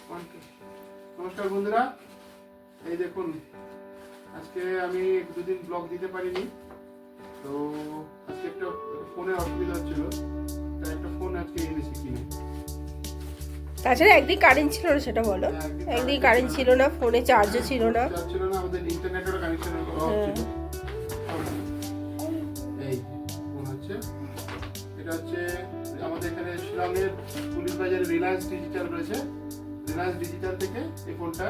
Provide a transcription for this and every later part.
নমস্কার বন্ধুরা, এই দেখুন আজকে আমি দুদিন ব্লগ দিতে পারিনি, তো আজকে একটা ফোনে অসুবিধা হচ্ছিল, তাই একটা ফোন আজকে এনেছি কিনে। তাছাড়া একদিন কারেন্ট ছিল না, সেটা বলো। একদিন কারেন্ট ছিল না, ফোনে চার্জও ছিল না, আমাদের ইন্টারনেটের কানেকশন অফ ছিল। এই ফোন হচ্ছে, এটা হচ্ছে আমাদের এখানে শিলংয়ের পুলিশ বাজারে রিলায়েন্স ডিজিটাল রয়েছে, রিলায়েন্স ডিজিটাল থেকে এই ফোনটা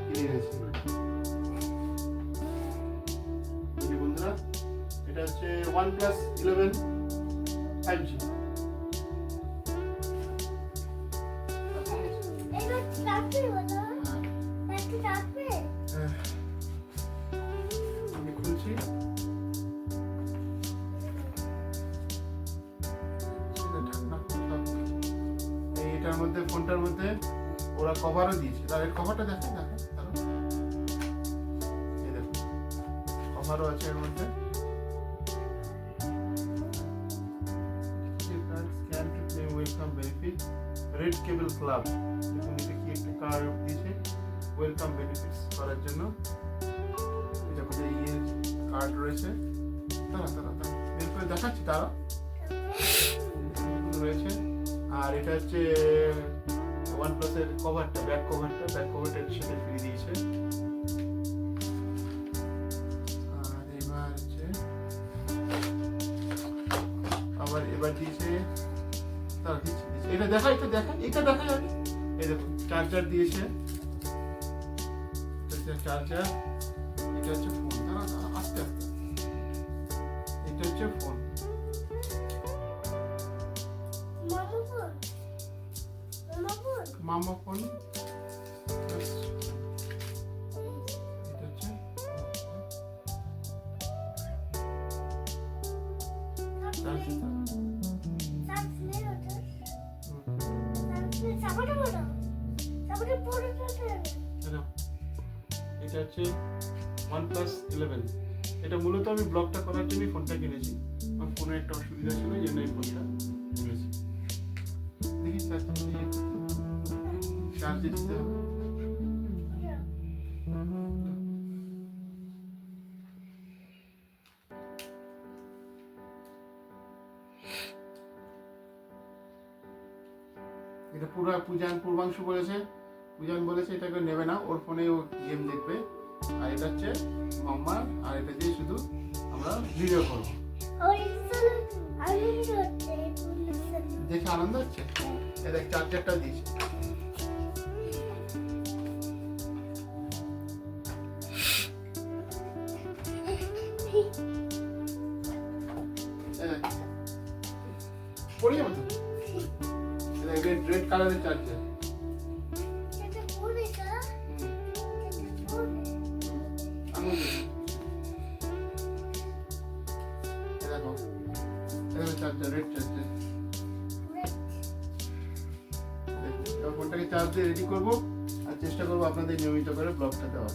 কিনে এনেছি। বন্ধুরা, এটা হচ্ছে OnePlus 11 5G। আমি খুলছি, এইটার মধ্যে ফোনটার মধ্যে ওরা কভারও দিয়েছে। তার কভারটা দেখেন, এই দেখুন কভারও আছে এর মধ্যে। Scan to claim welcome benefit red cable club. দেখুন এটা কি একটা কার্ড দিয়েছে ওয়েলকাম বেনিফিটস করার জন্য। এটা মধ্যে কার্ড রয়েছে, তারা বের করে দেখাচ্ছি, তারা রয়েছে। আর এটা হচ্ছে OnePlus এর কভারটা, ব্যাক কভারটা এর সাথে ফ্রি দিয়েছে। আর এবার হচ্ছে আবার এবার দিয়েছে, তার দিয়েছে এটা দেখা যাবে। এই দেখুন চার্জার দিয়েছে, চার্জার। এটা হচ্ছে ফোন, আস্তে আস্তে, এটা হচ্ছে ফোন। মামা ফোন। এটা হচ্ছে এটা হচ্ছে OnePlus 11। এটা মূলত আমি ব্লগটা করার জন্যই ফোনটা কিনেছি। আমার ফোনে একটা অসুবিধা ছিল, এই জন্য এই ফোনটা কিনেছি। দেখি চার্জ দিতে হবে। এটা পুরো পূর্বাংশু বলেছে, এটাকে নেবে না, ওর ফোনে ও গেম দেখবে। আর এটা হচ্ছে মাম্মা, আর এটা দিয়ে শুধু আমরা ভিডিও করবো। দেখে আনন্দ হচ্ছে। এটা চার্জারটা দিয়েছে। পড়ে যাবে তো, রেড কালারের চার্জার। ফোনটাকে চার্জ দিয়ে রেডি করবো, আর চেষ্টা করবো আপনাদের নিয়মিত করে ব্লগটা দেওয়ার।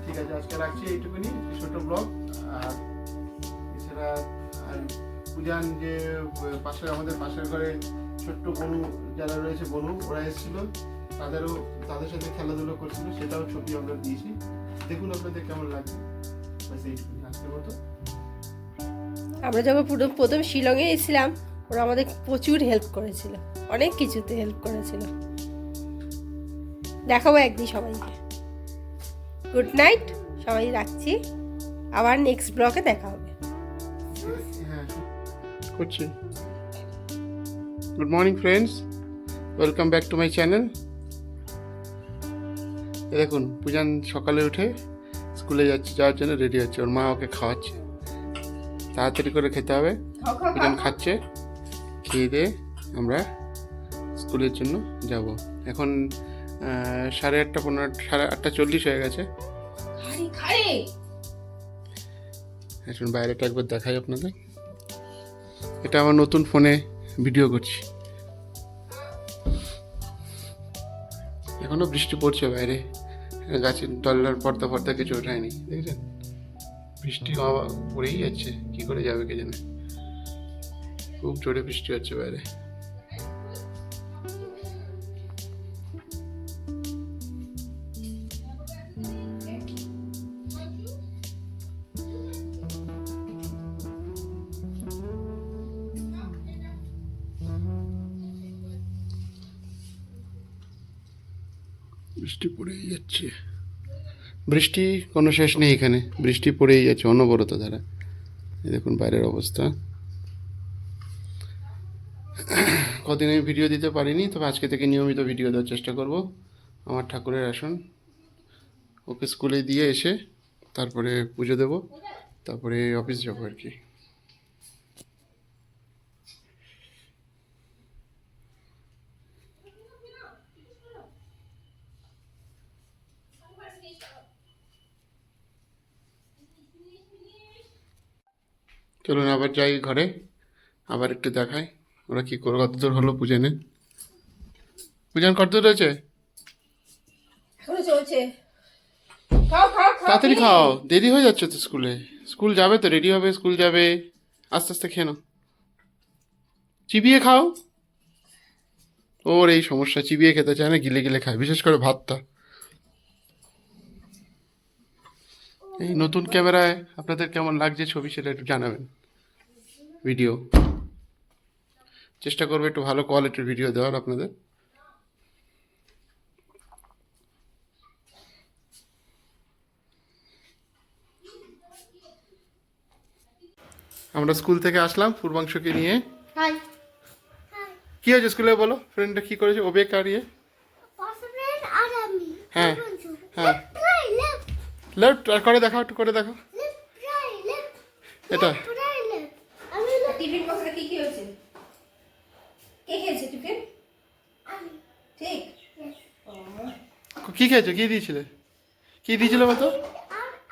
ঠিক আছে, আজকে রাখছি এইটুকুনি ছোট ব্লগ। আর এছাড়া আর পূজান যে আমাদের পাশের ঘরে ছোট্ট বনু যারা রয়েছে, ওরা এসেছিল, তাদের সাথে খেলাধুলো করছিল, সেটাও ছবি আমরা দিয়েছি। দেখুন আপনাদের কেমন লাগছে। এইটুকুনি আজকের মতো। আমরা যখন প্রথম শিলংয়ে এসেছিলাম, ওরা আমাদের প্রচুর হেল্প করেছিল, অনেক কিছুতে হেল্প করেছিল। দেখাবো একদিন সবাইকে। গুড নাইট, সবাই রাখছি, আবার নেক্সট ব্লগে দেখা হবে। করছি। Good morning friends, welcome back to my channel. দেখুন পূজান সকালে উঠে স্কুলে যাওয়ার জন্য রেডি হচ্ছে, ওর মা ওকে খাওয়াচ্ছে। তাড়াতাড়ি করে খেতে হবে। পূজান খাচ্ছে, খেয়ে দিয়ে আমরা স্কুলের জন্য যাব। এখন 8:30 হয়ে গেছে। এখন বাইরেটা একবার দেখাই আপনাদের। এটা আমার নতুন ফোনে ভিডিও করছি। এখনো বৃষ্টি পড়ছে বাইরে, গাছের তলার পর্দা কিছু ওঠায়নি, দেখছেন? বৃষ্টি পড়েই যাচ্ছে, কি করে যাবে কে জানে। খুব জোরে বৃষ্টি হচ্ছে বাইরে। বৃষ্টি পড়েই যাচ্ছে, বৃষ্টি কোনো শেষ নেই এখানে, বৃষ্টি পড়েই যাচ্ছে অনবরত ধারা। এই দেখুন বাইরের অবস্থা। কদিন আমি ভিডিও দিতে পারিনি, তবে আজকে থেকে নিয়মিত ভিডিও দেওয়ার চেষ্টা করব। আমার ঠাকুরের আসন ওকে স্কুলে দিয়ে এসে তারপরে পুজো দেব, তারপরে অফিস যাবো আর কি। চলুন আবার যাই ঘরে, আবার একটু দেখাই ওরা কী করে, কতদূর হলো পূজনে। পূজন কতদূর হয়েছে? এখনো চলছে। খাও খাও খাও। তাড়াতাড়ি খাও, দেরি হয়ে যাচ্ছে তো স্কুলে। স্কুল যাবে তো, রেডি হবে, স্কুল যাবে। আস্তে আস্তে খেয়ে নাও, চিবিয়ে খাও। ওর এই সমস্যা, চিবিয়ে খেতে চায় না, গিলে গিলে খায়, বিশেষ করে ভাতটা। এই নতুন ক্যামেরায় আপনাদের কেমন লাগছে ছবি সেটা একটু জানাবেন। ভিডিও চেষ্টা করবো একটু ভালো কোয়ালিটির ভিডিও দেওয়ার আপনাদের। আমরা স্কুল থেকে আসলাম পূর্বাংশকে নিয়ে। হাই কি হয়েছে স্কুলে বলো, ফ্রেন্ডটা কি করেছে, ওবেক আর ইয়ে? পাসওয়ার্ড আর আমি হ্যাঁ হ্যাঁ, লেফট লেফট আর করে দেখাও, একটু করে দেখো লেফট এটা। আমি টিফিন বক্সে কি কি হয়েছে? কে খেয়েছে টিফিন? আমি ঠিক। কি খেয়েছো, কি দিয়েছিলে, কি দিয়েছিল বলো?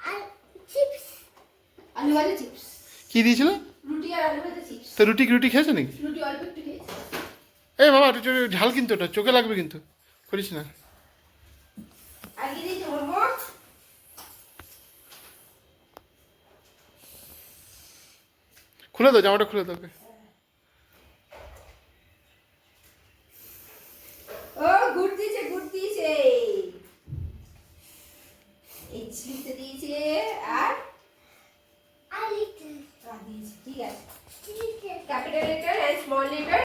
আর চিপস আলু ভাজা চিপস, কি দিয়েছিল? রুটি আর আলু ভাজা চিপস। তো রুটি রুটি খেয়েছো নাকি? রুটি অল্প একটু খেয়েছে। এই বাবা একটু ঝাল, কিন্তু ওটা চোখে লাগবে, কিন্তু করিস না। আর কি দিয়েছে বলবো? খুলে দাও, জামাটা খুলে দাও ওকে। ও গুড় দিয়েছে, গুড় দিয়েছে। এই চিপসে দিয়েছে আর লিটল দিয়েছে। ঠিক আছে, little capital letter and small letter.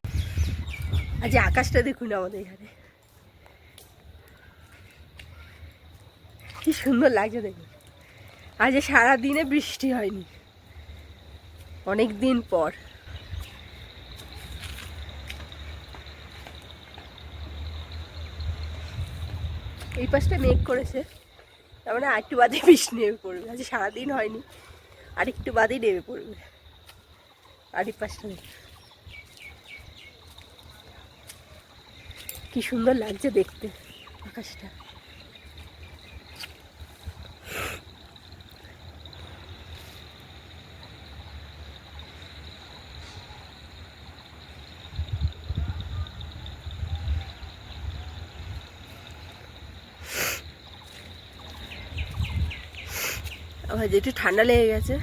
আজ আকাশটা দেখুন আমাদের এখানে কি সুন্দর লাগছে দেখুন। আজ সারা দিনে বৃষ্টি হয়নি, অনেক দিন পর। এই পাশটা মেঘ করেছে, তার মানে আরেকটু বাদে বৃষ্টি নেমে পড়বে। আজ সারাদিন হয়নি, আর একটু বাদেই নেমে পড়বে। আর এই পাশটা দেখুন কি সুন্দর লাগছে দেখতে আকাশটা। আমার যেটু ঠান্ডা লেগে গেছে,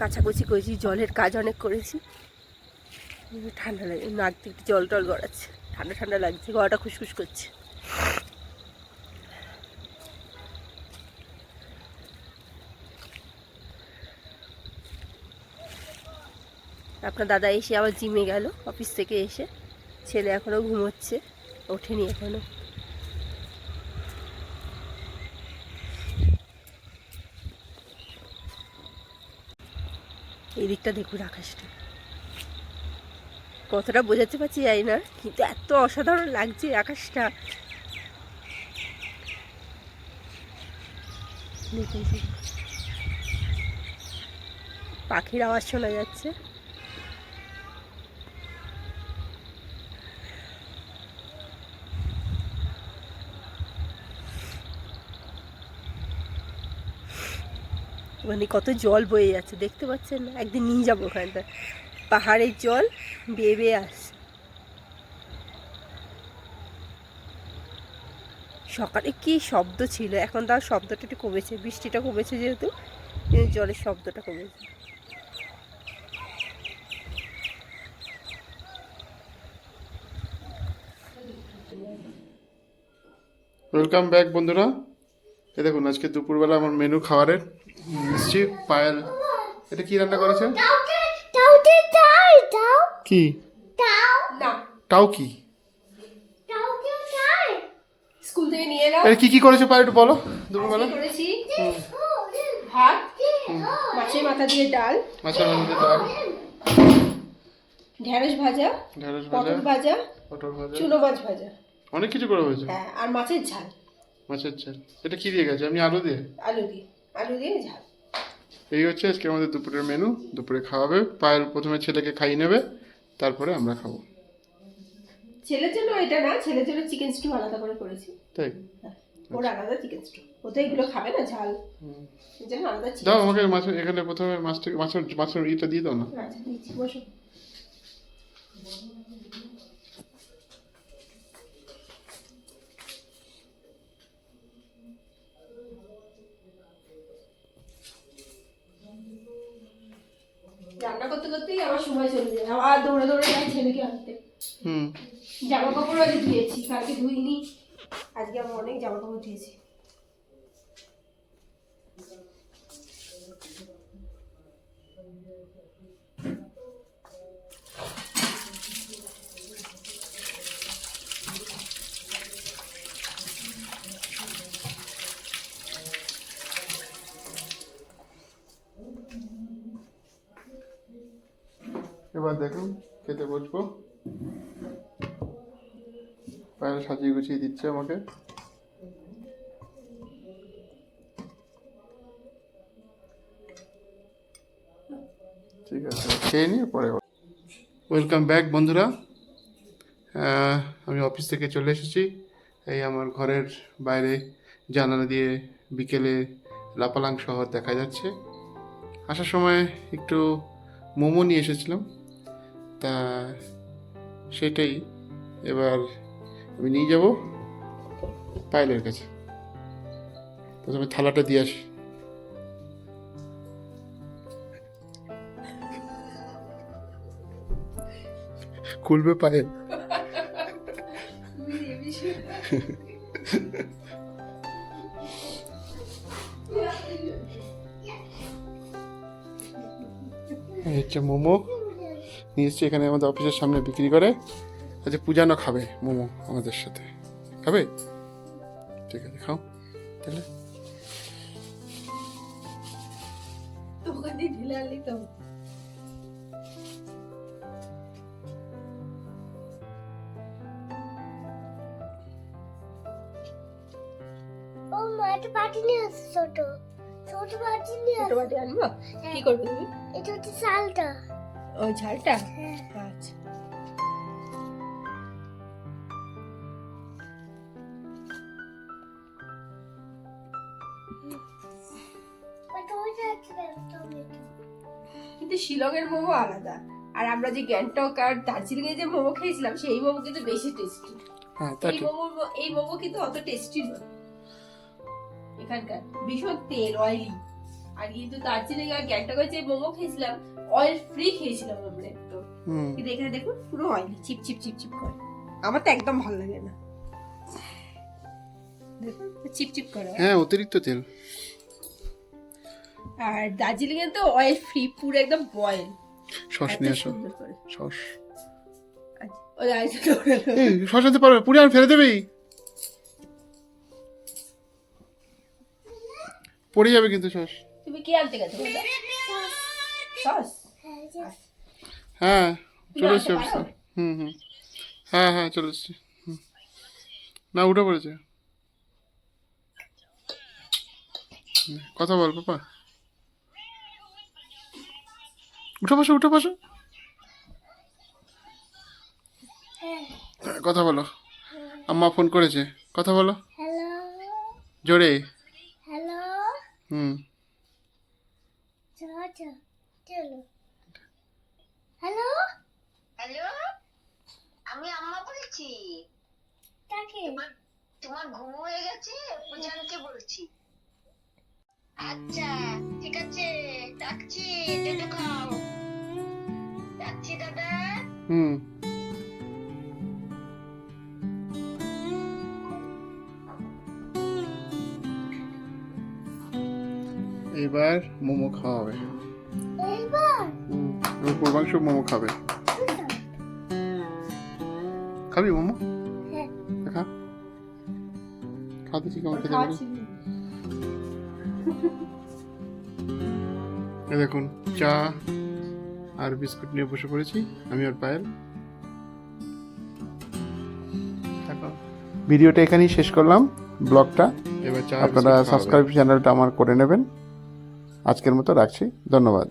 কাচাকুচি করেছি, জলের কাজ অনেক করেছি, ঠান্ডা লাগে, নাক দিয়ে একটু জল টল গড়াচ্ছে, ঠান্ডা ঠান্ডা লাগছে, গলাটা খুসখুস করছে। আপনার দাদা এসে আবার জিমে গেল অফিস থেকে এসে, ছেলে এখনো ঘুমোচ্ছে, ওঠেনি এখনো। এই দিকটা দেখুন আকাশটা, কতটা বোঝাতে পারছি জানি না, কিন্তু এত অসাধারণ লাগছে আকাশটা। দেখুন পাখির আওয়াজ শোনা যাচ্ছে। ওখানে কত জল বয়ে যাচ্ছে দেখতে পাচ্ছেন না? একদিন নিয়ে যাবো ওখানটা, পাহাড়ের জল বেয়ে বেয়ে আসছে। সকালে কি শব্দ ছিল, এখন তার শব্দটা একটু কমেছে, বৃষ্টিটা কমেছে যেহেতু, কিন্তু জলের শব্দটা কমেছে। ওয়েলকাম ব্যাক বন্ধুরা। এই দেখুন আজকে দুপুরবেলা আমার মেনু খাবারের মিষ্টি পায়েল। এটা কি রান্না করেছে? কি না, টাও কি? আরে কি কি করেছো পার একটু বলো দুপুরবেলা। আজকে করেছি ভাত, মাছের মাথা দিয়ে ডাল, মাছের মধ্যে ডাল, ঢেঁড়স ভাজা, ঢেঁড়স পটল ভাজা, ভাজা, পটল ভাজা, চুনো মাছ ভাজা, অনেক কিছু করে হয়েছে। হ্যাঁ, আর মাছের ঝাল, মাছের ঝাল। এটা কি দিয়ে গেছে? আপনি আলু দিয়ে? আলু দিয়ে ঝাল। এই হচ্ছে আজকে আমাদের দুপুরের মেনু। দুপুরে খাওয়াবে পায়েল, প্রথমে ছেলেকে খাইয়ে নেবে, তারপরে আমরা খাবো। ছেলের জন্য এটা না, ছেলের জন্য চিকেন স্টু আলাদা করে করেছি। তাই ওর আলাদা চিকেন স্টু, ও তো এগুলো খাবে না ঝাল, এই জন্য আলাদা চিকেন। দাও আমাকে মাছ, এখানে প্রথমে মাছের ইটা দিয়ে দাও না। আচ্ছা দিচ্ছি, বসো। রান্না করতে করতেই আমার সময় চলে যায়, আবার দৌড়ে দৌড়ে যাই ছেলেকে আনতে। জামা কাপড় আজ ধুয়েছি, কালকে ধুইনি, আজকে আমার অনেক জামা কাপড় ধুয়েছি। এবার দেখুন খেতে বসবো। পায়েল সাজিয়ে গুছিয়ে দিচ্ছে আমাকে। ঠিক আছে, খেয়ে নিয়ে পরে। ওয়েলকাম ব্যাক বন্ধুরা। আমি অফিস থেকে চলে এসেছি। এই আমার ঘরের বাইরে জানালা দিয়ে বিকেলে লাপালাং শহর দেখা যাচ্ছে। আসার সময় একটু মোমো নিয়ে এসেছিলাম, তা সেটাই এবার আমি নিয়ে যাব পায়েলের কাছে। প্রথমে থালাটা দিয়ে আসি। খুলবে পায়েল। এই হচ্ছে মোমো নিয়ে এসছি, এখানে আমাদের অফিসের সামনে বিক্রি করে। আচ্ছা পূজানো খাবে মোমো আমাদের সাথে, খাবে? ঠিক আছে খাও তাহলে। ও মা, একটা বাটি নিয়ে আসছে, ছোট ছোট বাটি নিয়ে ছোট আসছে। বাটি আনবো, কি করবে তুমি? এটা হচ্ছে চালটা। ওই ঝালটা? হ্যাঁ। আচ্ছা। ওটা ওইটা আছে, টমেটো। কিন্তু শিলংয়ের মোমো আলাদা, আর আমরা যে গ্যাংটক আর দার্জিলিং এ যে মোমো খেয়েছিলাম সেই মোমো কিন্তু বেশি টেস্টি। হ্যাঁ তা ঠিক। এই মোমো কিন্তু অত টেস্টি নয় এখানকার, ভীষণ তেল, অয়েলি। আর কিন্তু দার্জিলিং আর গ্যাংটকে যে মোমো খেয়েছিলাম অয়েল ফ্রি খেয়েছিলাম আমরা একটু, কিন্তু এখানে দেখুন পুরো অয়েলি, চিপ চিপ চিপ চিপ করে। আমার তো একদম ভালো লাগে না, দেখুন চিপ চিপ করে। হ্যাঁ অতিরিক্ত তেল। আর দার্জিলিং এ তো অয়েল ফ্রি, পুরো একদম বয়েল। সস নিয়ে আসো, সস। আচ্ছা সস আনতে পারবে? পুরি আর ফেলে দেবেই, পড়ে যাবে কিন্তু সস। তুমি কি আনতে গেছো? সস? হ্যাঁ চলে এসছে আনতে অফিসে। পারো? হ্যাঁ হ্যাঁ চলে এসছে। না উঠে পড়েছে। কথা বল পাপা। উঠে বসো উঠে বসো, কথা বলো। আম্মা ফোন করেছে, কথা বলো হ্যালো জোরে। হ্যালো, চলো চলো। হ্যালো হ্যালো, আমি আম্মা বলছি। কাকে? তোমার ঘুম হয়ে গেছে? পূজানকে বলছি। আচ্ছা ঠিক আছে, ডাকছি, টেটু খাও। ডাকছি দাদা। এবার মোমো খাওয়াবে। এইবার পূর্বাংশ মোমো খাবে। খাবি মোমো? হ্যাঁ। খা খাওয়া দিচ্ছি কেমন খেতে খাওয়া পারি। ছিল। এই দেখুন চা আর বিস্কুট নিয়ে বসে পড়েছি আমি আর পায়েল। ভিডিওটা এখানেই শেষ করলাম, ব্লগটা। এবার আপনারা সাবস্ক্রাইব চ্যানেলটা আমার করে নেবেন। আজকের মতো রাখছি, ধন্যবাদ।